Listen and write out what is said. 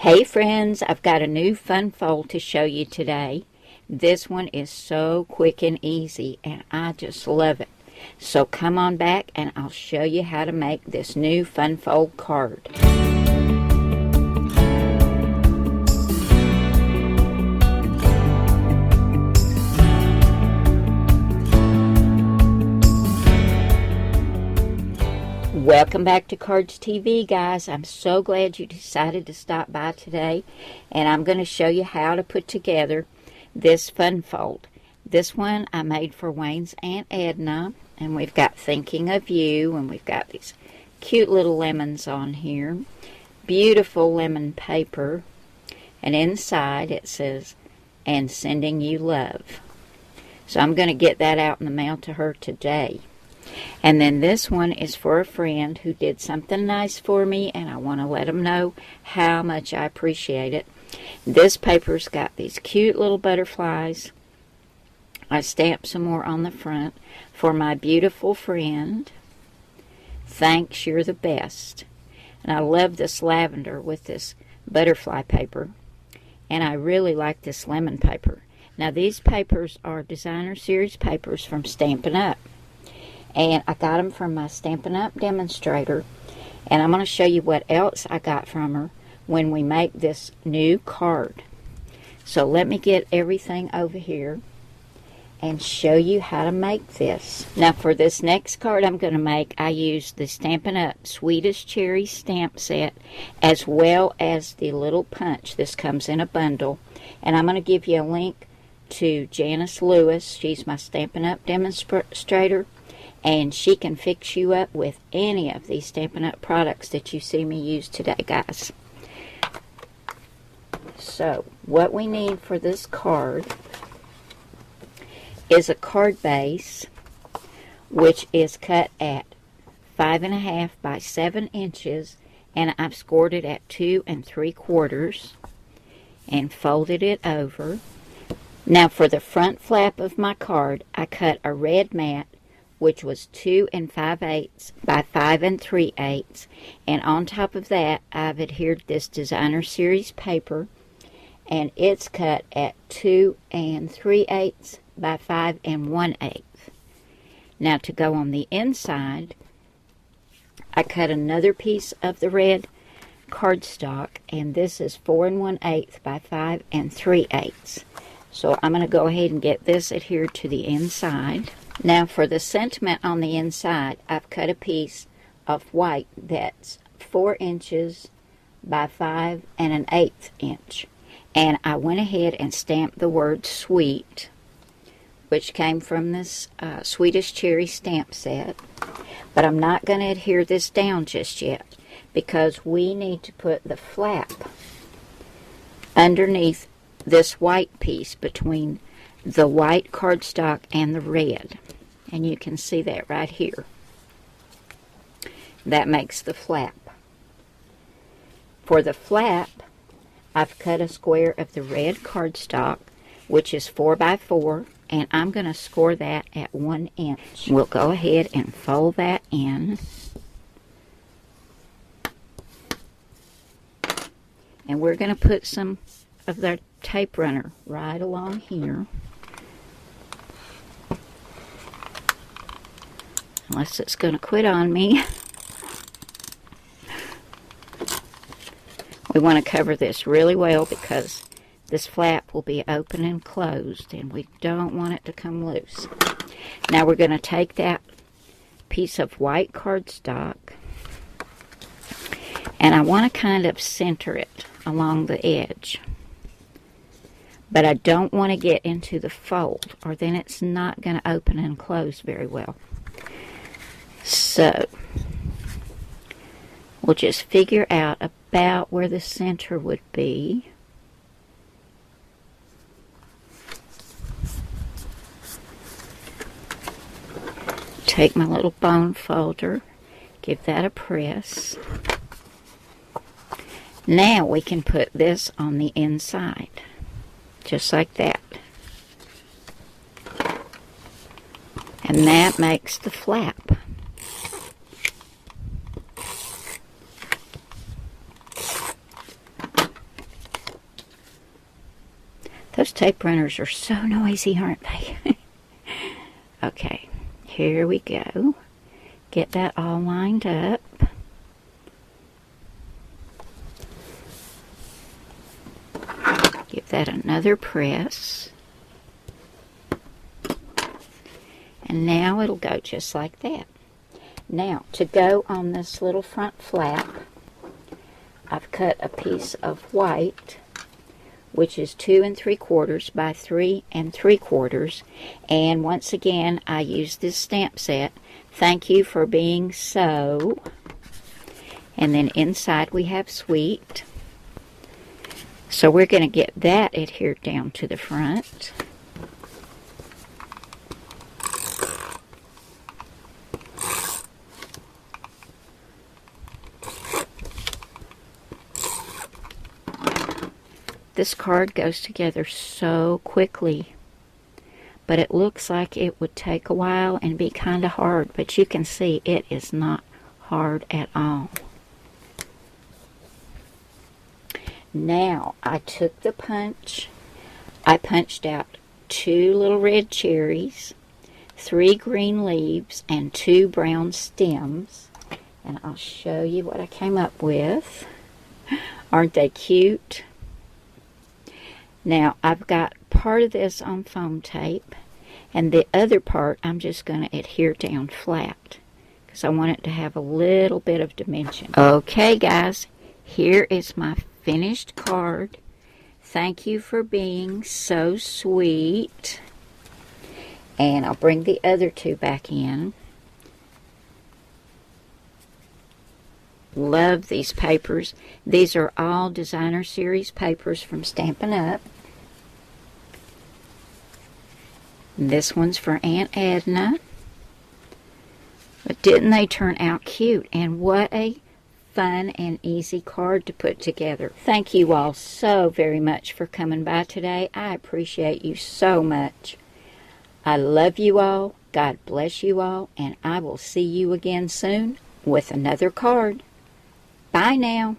Hey friends, I've got a new fun fold to show you today. This one is so quick and easy and I just love it. So come on back and I'll show you how to make this new fun fold card. Welcome back to Cardz TV, guys. I'm so glad you decided to stop by today, and I'm going to show you how to put together this fun fold. This one I made for Wayne's Aunt Edna, and we've got Thinking of You, and we've got these cute little lemons on here, beautiful lemon paper, and inside it says, "And sending you love." So I'm going to get that out in the mail to her today. And then this one is for a friend who did something nice for me, and I want to let them know how much I appreciate it. This paper's got these cute little butterflies. I stamped some more on the front. For my beautiful friend, thanks, you're the best. And I love this lavender with this butterfly paper, and I really like this lemon paper. Now these papers are designer series papers from Stampin' Up. And I got them from my Stampin' Up demonstrator. And I'm going to show you what else I got from her when we make this new card. So let me get everything over here and show you how to make this. Now for this next card I'm going to make, I used the Stampin' Up Sweetest Cherry stamp set as well as the little punch. This comes in a bundle. And I'm going to give you a link to Janice Lewis. She's my Stampin' Up demonstrator. And she can fix you up with any of these Stampin' Up products that you see me use today, guys. So, what we need for this card is a card base, which is cut at 5.5 by 7 inches, and I've scored it at 2 3/4, and folded it over. Now, for the front flap of my card, I cut a red mat, which was 2 5/8 by 5 3/8, and on top of that I've adhered this designer series paper, and it's cut at 2 3/8 by 5 1/8. Now to go on the inside, I cut another piece of the red cardstock, and this is 4 1/8 by 5 3/8. So I'm going to go ahead and get this adhered to the inside. Now for the sentiment on the inside, I've cut a piece of white that's 4 inches by 5 1/8 inch. And I went ahead and stamped the word sweet, which came from this Sweetest Cherry stamp set. But I'm not going to adhere this down just yet, because we need to put the flap underneath this white piece between the white cardstock and the red. And you can see that right here. That makes the flap. For the flap, I've cut a square of the red cardstock, which is 4 by 4, and I'm going to score that at 1 inch. We'll go ahead and fold that in. And we're going to put some of the tape runner right along here. Unless it's going to quit on me. We want to cover this really well because this flap will be open and closed, and we don't want it to come loose. Now we're going to take that piece of white cardstock, and I want to kind of center it along the edge. But I don't want to get into the fold, or then it's not going to open and close very well. So, we'll just figure out about where the center would be. Take my little bone folder, give that a press. Now we can put this on the inside, just like that. And that makes the flap. Those tape runners are so noisy, aren't they? Okay, here we go. Get that all lined up. Give that another press. And now it'll go just like that. Now, to go on this little front flap, I've cut a piece of white, which is 2 3/4 by 3 3/4. And once again, I use this stamp set. Thank you for being so. And then inside we have sweet. So we're going to get that adhered down to the front. This card goes together so quickly, but it looks like it would take a while and be kind of hard, but you can see it is not hard at all. Now, I took the punch. I punched out 2 little red cherries, 3 green leaves, and 2 brown stems. And I'll show you what I came up with. Aren't they cute? Now, I've got part of this on foam tape, and the other part I'm just going to adhere down flat, because I want it to have a little bit of dimension. Okay, guys, here is my finished card. Thank you for being so sweet. And I'll bring the other 2 back in. Love these papers. These are all designer series papers from Stampin' Up. And this one's for Aunt Edna. But didn't they turn out cute? And what a fun and easy card to put together. Thank you all so very much for coming by today. I appreciate you so much. I love you all. God bless you all. And I will see you again soon with another card. Bye now.